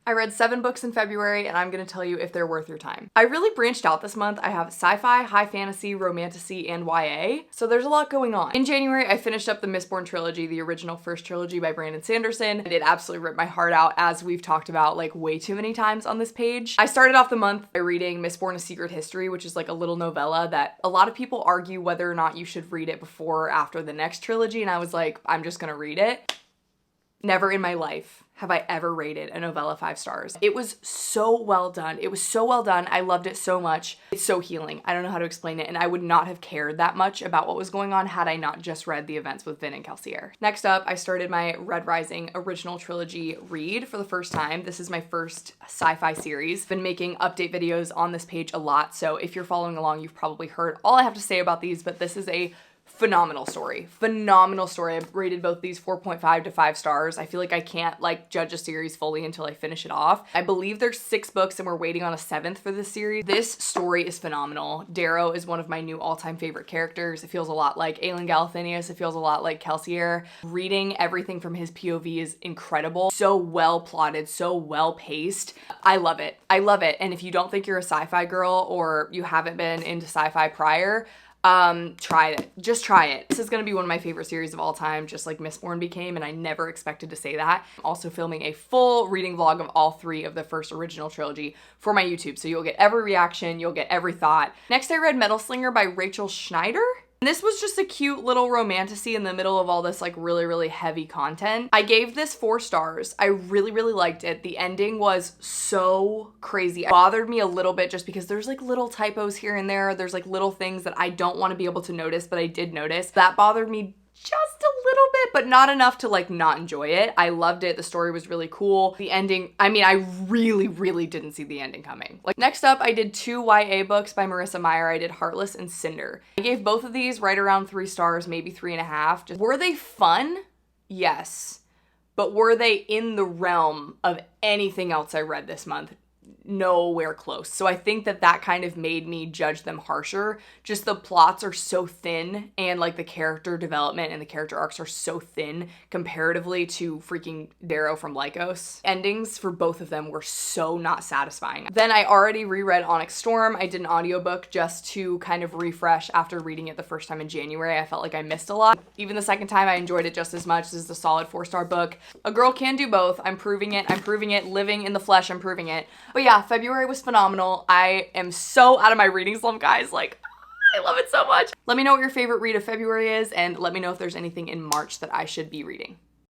I read 7 books in February, and I'm gonna tell you if they're worth your time. I really branched out this month. I have sci-fi, high fantasy, romantasy, and YA, so there's a lot going on. In January, I finished up the Mistborn trilogy, the original first trilogy by Brandon Sanderson. It absolutely ripped my heart out, as we've talked about like way too many times on this page. I started off the month by reading Mistborn: A Secret History, which is like a little novella that a lot of people argue whether or not you should read it before or after the next trilogy, and I was like, I'm just gonna read it. Never in my life have I ever rated a novella 5 stars. It was so well done. It was so well done. I loved it so much. It's so healing. I don't know how to explain it, and I would not have cared that much about what was going on had I not just read the events with Vin and Kelsier. Next up, I started my Red Rising original trilogy read for the first time. This is my first sci-fi series. Been making update videos on this page a lot, so if you're following along, you've probably heard all I have to say about these, but this is a phenomenal story. Phenomenal story. I've rated both these 4.5 to 5 stars. I feel like I can't like judge a series fully until I finish it off. I believe there's 6 books and we're waiting on a 7th for this series. This story is phenomenal. Darrow is one of my new all-time favorite characters. It feels a lot like Aelin Galathinius. It feels a lot like Kelsier. Reading everything from his POV is incredible. So well plotted, so well paced. I love it. I love it. And if you don't think you're a sci-fi girl or you haven't been into sci-fi prior, try it. Just try it. This is gonna be one of my favorite series of all time, just like Mistborn became, and I never expected to say that. I'm also filming a full reading vlog of all 3 of the first original trilogy for my YouTube, so you'll get every reaction, you'll get every thought. Next, I read Metal Slinger by Rachel Schneider. And this was just a cute little romantasy in the middle of all this like really heavy content. I gave this 4 stars. I really liked it. The ending was so crazy. It bothered me a little bit just because there's like little typos here and there. There's like little things that I don't want to be able to notice, but I did notice. That bothered me just a little bit, but not enough to like not enjoy it. I loved it. The story was really cool. The ending, I mean, I really didn't see the ending coming. Like, next up, I did 2 YA books by Marissa Meyer. I did Heartless and Cinder. I gave both of these right around 3 stars, maybe 3.5. Were they fun? Yes. But were they in the realm of anything else I read this month? Nowhere close. So I think that kind of made me judge them harsher. Just the plots are so thin, and like the character development and the character arcs are so thin comparatively to freaking Darrow from Lycos. Endings for both of them were so not satisfying. Then I already reread Onyx Storm. I did an audiobook just to kind of refresh after reading it the first time in January. I felt like I missed a lot. Even the second time I enjoyed it just as much. This is a solid 4-star book. A girl can do both. I'm proving it. I'm proving it. Living in the flesh, I'm proving it. But yeah, February was phenomenal. I am so out of my reading slump, guys. Like, I love it so much. Let me know what your favorite read of February is, and let me know if there's anything in March that I should be reading.